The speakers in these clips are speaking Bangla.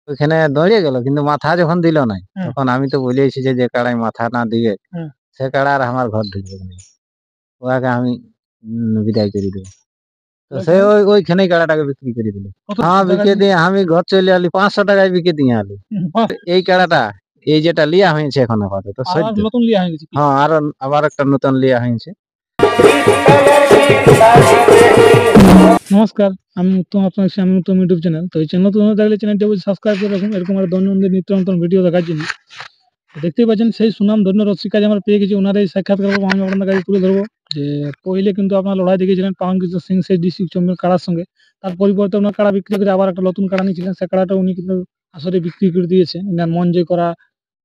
ওইখানে দাঁড়িয়ে গেল, কিন্তু মাথা যখন দিল নাই, হুম। তখন আমি তো বলেছি যে কাড়াই মাথা না দিবে হুম। সে কাড়া আর আমার ঘর ঢুকবে না, ওকে আমি বিদায় করে দেবো। তো সে ওইখানেই কাড়াটাকে বিক্রি করে দিল। হ্যাঁ, বিকে দিয়ে আমি ঘর চলে আলি, 500 টাকায় বিকে দিয়ে আলি। এই কাড়াটা এই যেটা লিয়া হয়েছে এখন আপাতত সদ্য। নতুন লিয়া হয়ে গেছে। হ্যাঁ, আবার একটা নতুন লিয়া হয়েছে। নমস্কার, আমি উত্তম, আপনার আমি উত্তম ইউটিউব চ্যানেল। তো এই চ্যানেল তো থাকলে চ্যানেলটি অবশ্যই সাবস্ক্রাইব করে রাখুন এরকম আর দৈনন্দিন নিত্য নতুন ভিডিও দেখার জন্য। দেখতেই পাচ্ছেন সেই সুনাম ধন্য রসিকাজ আমরা পেয়ে গেছি, ওনার এই সাক্ষাৎকার আমি আপনাদের কাছে তুলে ধরবো। যে পहिले কিন্তু আপনার লড়াই দেখেছিলেন পাওয়াঙ্কিত সিং সেই ডিস্ট্রিক্ট চ্যাম্পিয়ন কাড়ার সঙ্গে। তার পরিবর্তে ওনার কাড়া বিক্রি করে আবার একটা নতুন কাড়া নিয়েছিলেন, সে কাড়াটা উনি কিন্তু আসলে বিক্রি করে দিয়েছেন। ওনার মন জয় করা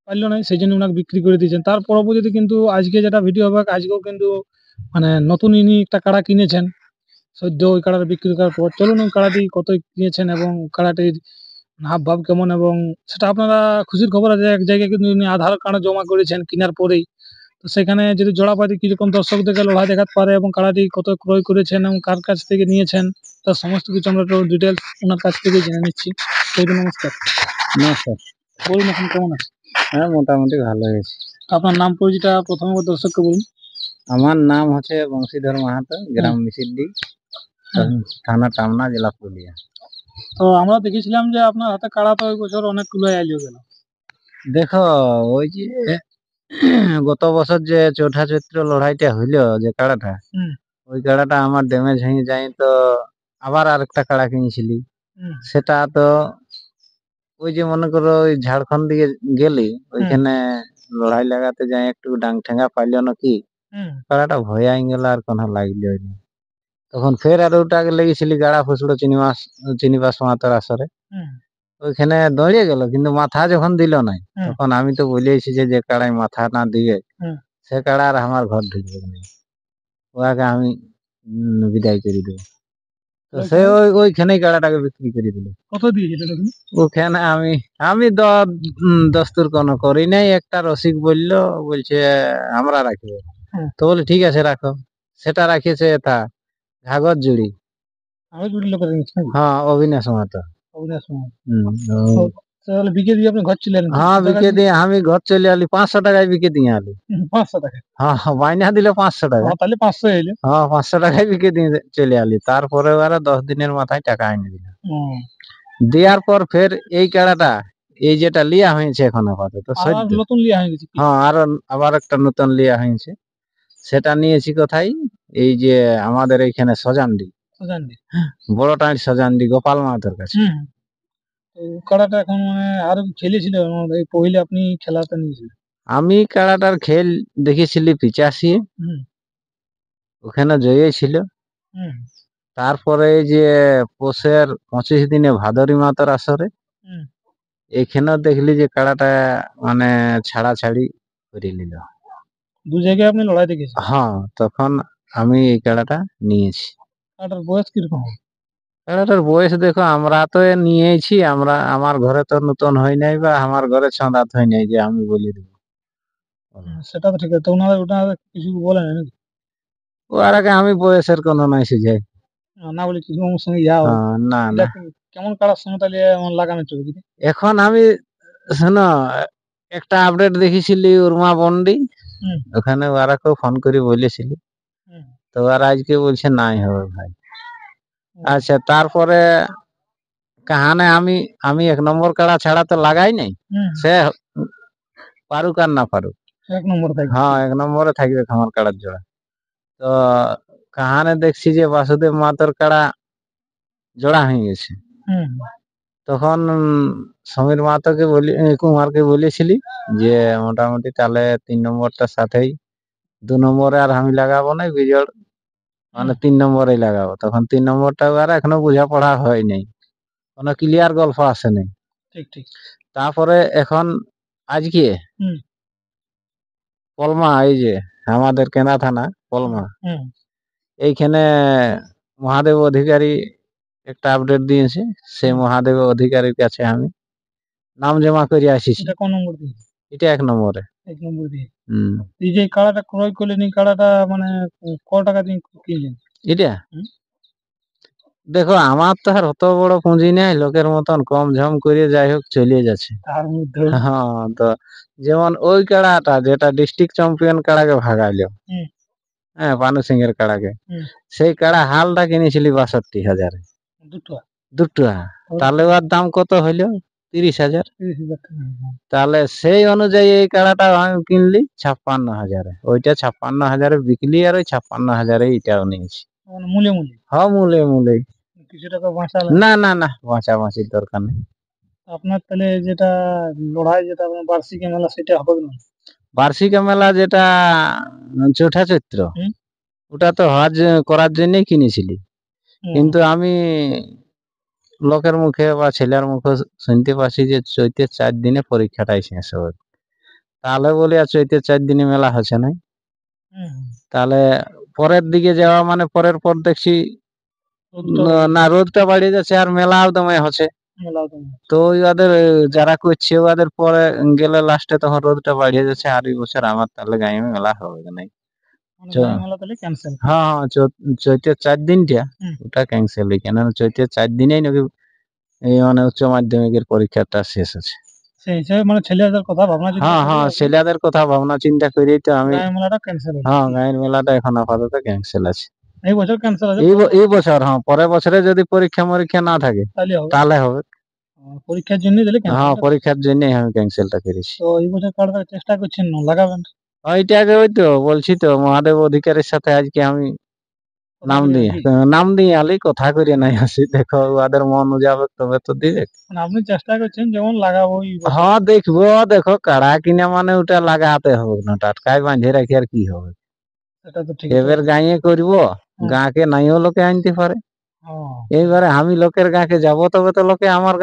পারলো না, সেই জন্য ওনাকে বিক্রি করে দিয়েছেন। তার পরবর্তীতে কিন্তু আজকে যেটা ভিডিও হবে, আজকেও কিন্তু মানে নতুন ইনি একটা কাড়া কিনেছেন সদ্য। ওই কাড়াটা বিক্রি করার পর চলুন ওই কাড়াটি কত কিনেছেন এবং কাড়াটির হাব ভাব কেমন, এবং সেটা আপনারা খুশির খবর আছে এক জায়গায় কিন্তু উনি আধার কার্ড জমা করেছেন কেনার পরেই। তো সেখানে যদি জোড়াপাতি কিরকম দর্শকদেরকে লড়াই দেখাতে পারে এবং কাড়াটি কত ক্রয় করেছেন এবং কার কাছ থেকে নিয়েছেন, তার সমস্ত কিছু আমরা একটু ডিটেলস ওনার কাছ থেকে জেনে নিচ্ছি। নমস্কার। নমস্কার। বলুন এখন কেমন আছে? হ্যাঁ, মোটামুটি ভালো হয়েছে। আপনার নাম পরিচয়টা প্রথমে দর্শককে বলুন। আমার নাম হচ্ছে বংশীধর মাহাতো, গ্রাম মিসিড্ডি, থানা টামনা, জেলা পুরুলিয়া। তো আমরা দেখেছিলাম যে আপনার হাতে কাড়া তো ওই বছর অনেকগুলো আইলিও গেল। দেখো, ওই যে গত বছর যে চৌঠা চৈত্র লড়াইটা হইলো যে কাড়াটা, ওই কাড়াটা আমার ড্যামেজ হয়ে যায়, তো আবার আরেকটা কাড়া কিনেছিলি। সেটা তো ওই যে মনে করো ওই ঝাড়খণ্ড দিকে গেলি, ওইখানে লড়াই লাগাতে যাই, একটু ডাং ঠেঙ্গা পাইলো নাকি, কাড়াটা ভয়াই গেল আর কোনো লাগলো না। তখন ফের আর ওটাকে লেগেছিলি গাড়া ফুসড়ো চিনিবাস মাতার আসরে, ওইখানে দাঁড়িয়ে গেল, কিন্তু মাথা যখন দিল নাই, তখন আমি তো বলেছি যে কাড়াই মাথা না দিবে সে কাড়া আর আমার ঘর ঢুকবে না, ওকে আমি বিদায় করে দেবো। তো সে ওইখানেই কাড়াটাকে বিক্রি করে দিল। কত দিয়েছিল ওখানে আমি দস্তুর কোনো করি নাই, একটা রসিক বলছে আমরা রাখবো। তো বলে ঠিক আছে রাখো। সেটা রাখিয়েছে এটা ঘাগর জুড়ি। হ্যাঁ, অবিনাশ মাহাতো। বিকে দিয়ে আপনি ঘর চলে এলেন? হ্যাঁ, বিকে দিয়ে আমি ঘর চলে আলি, 500 টাকায় বিকে দিয়ে আলি। 500 টাকা? হ্যাঁ, বাইনা দিলে 500 টাকা। তাহলে 500 এলো। হ্যাঁ, 500 টাকায় বিকে দিয়ে চলে আলি। তারপরে ওরা 10 দিনের মাথায় টাকা এনে দিল। দেওয়ার পর ফের এই কাড়াটা এই যেটা লিয়া হয়েছে এখন আপাতত সদ্য, নতুন লিয়া হয়ে গেছে। হ্যাঁ, আবার একটা নতুন লিয়া হয়েছে। সেটা নিয়েছি কোথায়, এই যে আমাদের এইখানে সজান্ডি, বড় টাইট সজান্ডি গোপাল মাহাতোর কাছে। কাড়াটা এখন মানে আর খেলেছিল পहिले আপনি খেলাটা নিয়েছিলেন? আমি কাড়াটার খেল দেখেছিলি 85, ওখানে জয়ী ছিল। তারপরে যে পৌষের 25 দিনে ভাদরী মাতার আসরে এখানেও দেখলি যে কাড়াটা মানে ছাড়াছাড়ি করে নিল। দু জায়গায় আপনি লড়াই দেখেছেন? হ্যাঁ, তখন আমি এই কাড়াটা নিয়েছি। কাড়াটার বয়স কিরকম? কাড়াটার বয়স দেখো, আমরা তো নিয়েছি, আমার ঘরে তো নতুন হয় নাই, বা আমার ঘরে ছঁদাত হয় নাই যে আমি বলে দেবো। সেটা তো ঠিক আছে। তো ওনারা কিছু বলে না নাকি? ও আর আগে আমি বয়সের কোনো নাই সুঝাই না বলে কিছু আমার সঙ্গে যাও না না। কেমন কাড়ার সঙ্গে তাহলে আমার লাগানো চলবে? এখন আমি শোনো, একটা আপডেট দেখেছিলি উর্মা বন্ডি, ওখানে ওরাকেও ফোন করে বলেছিলি, তো ওরা আজকে বলছে নাই হবে ভাই। আচ্ছা, তারপরে কাহানে আমি 1 নম্বর কাড়া ছাড়া তো লাগাই নাই, সে পারুক আর না পারুক 1 নম্বর থাকবে। হ্যাঁ, 1 নম্বরে থাকবে আমার কাড়ার জোড়া। তো কাহানে দেখছি যে বাসুদেব মাহাতোর কাড়া জোড়া হয়ে গেছে। তখন সমীর মাহাতোকে কুমারকে বলেছিলি যে মোটামুটি তাহলে 3 নম্বরটার সাথেই 2 নম্বরে আর আমি লাগাবো না, বিজয় মানে 3 নম্বরেই লাগাবো। তখন 3 নম্বরটা আর এখনো বোঝাপড়া হয় নাই, কোনো ক্লিয়ার গল্প আসে নাই। ঠিক। তারপরে এখন আজকে পলমা, এই যে আমাদের কেনা থানা পলমা, এইখানে মহাদেব অধিকারী একটা আপডেট দিয়েছে। সেই মহাদেব অধিকারীর কাছে আমি নাম জমা করে আসিছি। এটা কোন নম্বর দিয়ে? এটা 1 নম্বরে। 1 নম্বর দিয়ে। এই যে কাড়াটা ক্রয় করলেন, এই কাড়াটা মানে ক টাকা দিয়ে কিনলেন? এটা দেখো আমার তো আর অত বড় পুঁজি নেই, লোকের মতন কম ঝম করে যাই হোক চলে যাচ্ছে। তার মধ্যে হ্যাঁ, তো যেমন ওই কাড়াটা যেটা ডিস্ট্রিক্ট চ্যাম্পিয়ন কাড়াকে ভাগাইলো, হুম, হ্যাঁ, পানু সিং এর কাড়াকে, হুম, সেই কাড়া হালটা কিনেছিলি 62,000, দুটো দুটো। তাহলে ওর দাম কত হইলো? 30,000। 30,000 টাকা। তাহলে সেই অনুযায়ী এই কাড়াটা আমি কিনলি 56,000, ওইটা 56,000 বিকলি, আর ওই 56,000 এটাও নিয়েছি। মানে মূলে মূলে হ্যাঁ, মূলে মূলে। কিছু টাকা বাঁচালেন। না না না, বাঁচাবাঁচির দরকার নেই। আপনার তাহলে যেটা লড়াই যেটা আপনার বার্ষিক মেলা সেটা হবে না? বার্ষিক মেলা যেটা চৌঠা চৈত্র, হুম, ওটা তো হজ করার জন্যই কিনেছিলি, হুম, কিন্তু আমি লোকের মুখে বা ছেলের মুখে শুনতে পাচ্ছি যে চৈতের 4 দিনে পরীক্ষাটাই শেষ হবে। তাহলে বলি আর চৈতের 4 দিনে মেলা হচ্ছে না, হুম, তাহলে পরের দিকে যাওয়া মানে পরের পর দেখছি রোদটা না রোদটা বাড়িয়ে যাচ্ছে আর মেলাও দমে হচ্ছে। মেলা তো তো ওদের যারা করছে ওদের পরে গেলে লাস্টে তখন রোদটা বাড়িয়ে যাচ্ছে, আর এই বছর আমার তাহলে গাঁয়ে মেলা হবে না। মানে চ- গায়ে মেলা তাহলে ক্যান্সেল। হ্যাঁ হ্যাঁ, চৈতের 4 দিনটা হুম, ওটা ক্যান্সেল, কেন চৈতের 4 দিনেই নাকি এই মানে উচ্চ মাধ্যমিকের পরীক্ষাটা শেষ আছে। সেই হিসাবে মানে ছেলেদের কথা ভাবনা চিন্তা হ্যাঁ করে হ্যাঁ, এখন ছেলেদের কথা ভাবনা চিন্তা করেই তো আমি, গায়ে মেলাটা ক্যান্সেল হলো। হ্যাঁ, গাঁয়ের মেলাটা এখন আপাতত ক্যান্সেল আছে। এই বছর ক্যান্সেল আছে, এই বছর, হ্যাঁ, পরের বছরে যদি পরীক্ষা মরীক্ষা না থাকে তাহলে হবে। তাহলে হবে। পরীক্ষার জন্য তাহলে হ্যাঁ, ক্যান্সেলটা। পরীক্ষার জন্যই আমি ক্যান্সেলটা করেছি। তো এই বছর কাটার চেষ্টা করছেন না লাগাবেন? ওইটাকে ওই তো বলছি তো, মহাদেব অধিকারীর সাথে আজকে আমি কথা করে নাকি? নাম দিয়ে আলি কথা করে নাই আসি, দেখো ওদের মন যাবে তবে তো দিবে। মানে আপনি চেষ্টা করছেন যেমন লাগাবো এই বছর। হ্যাঁ, দেখবো, দেখো কাড়া কিনা মানে ওটা লাগাতে হবে না, টাটকায় বাঁধে রাখি আর কি হবে। সেটা তো ঠিক আছে। এবার গাঁয়ে করবো, হুম, গাঁকে নাইও লোকে আনতে পারে। হ্যাঁ, এইবারে আমি লোকের গাঁকে যাব তবে তো লোকে আমার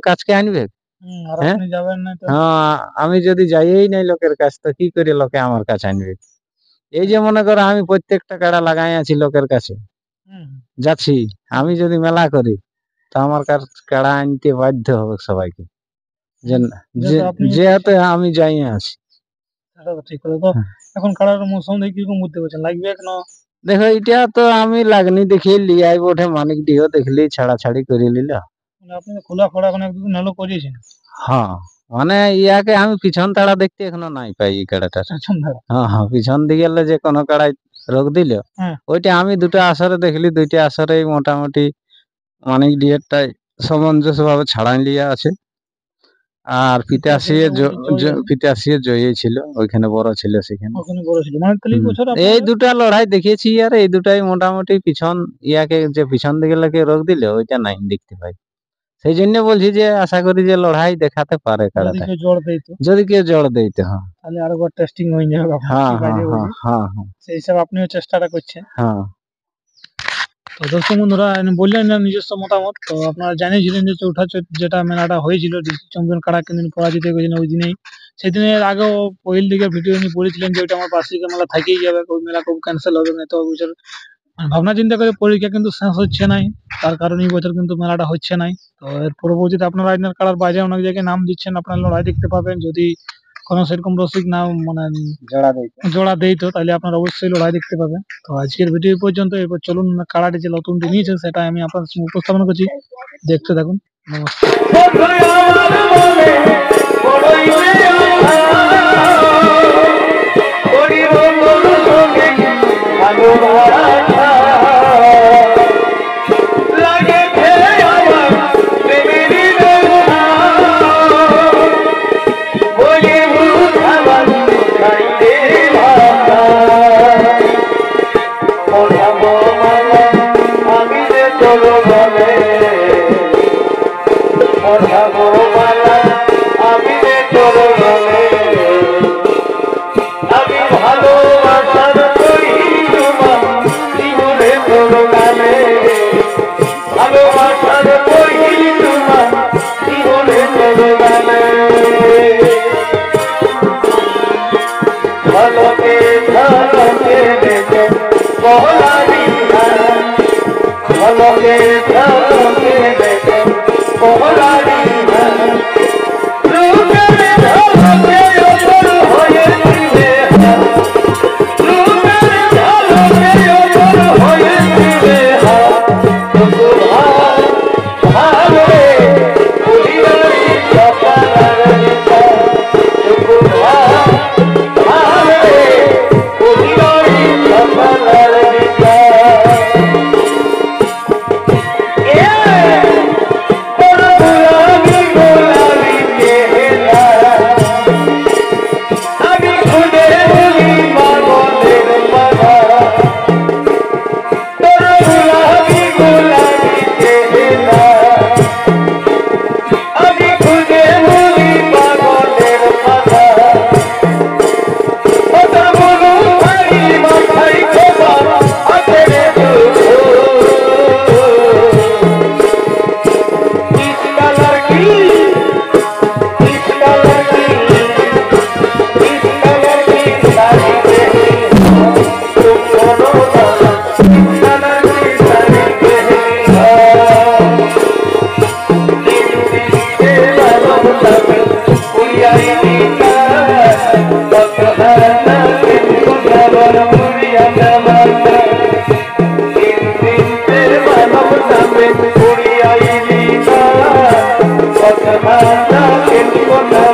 কাছকে আনবে। হুম, আর হ্যাঁ আপনি যাবেন না তো। হ্যাঁ, আমি যদি যাইই নাই লোকের কাছ, তো কি করে লোকে আমার কাছে আনবে? এই যে মনে করো আমি প্রত্যেকটা কাড়া লাগাই আছি লোকের কাছে, হুম, যাচ্ছি, আমি যদি মেলা করি তো আমার কাড়া আনতে বাধ্য হবে সবাইকে, যে হুম, যেহেতু আপনি যেহেতু আমি যাই আছি। সেটা তো ঠিক করে তো। হ্যাঁ। এখন কাড়ার মৌসুম দেখে কিরকম বুঝতে পারছেন লাগবে না? দেখো এটা তো আমি লাগনি দেখি লিয়াই বটে, মানিক ডিও দেখলি ছাড়াছাড়ি করে নিল। মানে আপনি তো খোলা ফোড়া এখন এক দুদিন হলো করিয়েছেন। হ্যাঁ, মানে ইয়াকে আমি পিছন তাড়া দেখতে এখনো নাই পাই এই কাড়াটার। আচ্ছা দাঁড়া। হ্যাঁ হ্যাঁ, পিছন দিকে এলে যে কোনো কাড়াই রোগ দিল, হ্যাঁ, ওইটা আমি দুটো আসরে দেখলি, দুইটা আসরেই মোটামুটি মানিক ডিয়েরটাই সামঞ্জস্য ভাবে ছাড়াই লিয়া আছে। আর পিতাশ্রীটা বলছে জয় যাবে। পিতাশ্রী জয়ী ছিল, ওইখানে বড় ছিল সেখানে। ওখানে বড় ছিল মানে তাহলে এই বছর এই আপনার দুটা লড়াই দেখেছি, আর এই দুটাই মোটামুটি পিছন ইয়াকে যে পিছন দিকে লাগে রোগ দিলে ওইটা নাই দেখতে পাই। সেই জন্য বলছি যে আশা করি যে লড়াই দেখাতে পারে যদি কাড়াটা, কেউ জোর দেয় তো যদি কেউ জোর দিতে। হ্যাঁ তাহলে আরেকবার টেস্টিং হয়ে যাবে আপনার হ্যাঁ কি হ্যাঁ বাজে হ্যাঁ বুঝি। হ্যাঁ হ্যাঁ সেই হিসাবে আপনিও চেষ্টাটা করছেন। হ্যাঁ। তো দর্শক বন্ধুরা বললেন না নিজস্ব মতামত, তো আপনারা জানিয়েছিলেন যে চৌঠা যেটা মেলাটা হয়েছিল ডিস্ট্রিক্ট চ্যাম্পিয়ন কারা কিন্তু পরাজিত হয়েছিল ওই দিনেই। সেদিনের আগেও পহিল দিকের ভিডিও উনি বলেছিলেন যে ওইটা আমার বার্ষিক মেলা থাকেই যাবে, ওই মেলা খুব ক্যান্সেল হবে না। তো ওই বছর ভাবনা চিন্তা করে পরীক্ষা কিন্তু শেষ হচ্ছে নাই, তার কারণে এই বছর কিন্তু মেলাটা হচ্ছে নাই। তো এর পরবর্তীতে আপনারা আইনার কালার বাজারে অনেক জায়গায় নাম দিচ্ছেন, আপনারা লড়াই দেখতে পাবেন। যদি কোনো সেরকম রসিক নাম মানে জোড়া দেই তো তাহলে আপনারা অবশ্যই লড়াই দেখতে পাবেন। তো আজকের ভিডিও এই পর্যন্ত। এরপর চলুন কারাটে যে নতুনটি নিয়েছে সেটা আমি আপনার সামনে উপস্থাপন করছি, দেখতে থাকুন। Hello, কথা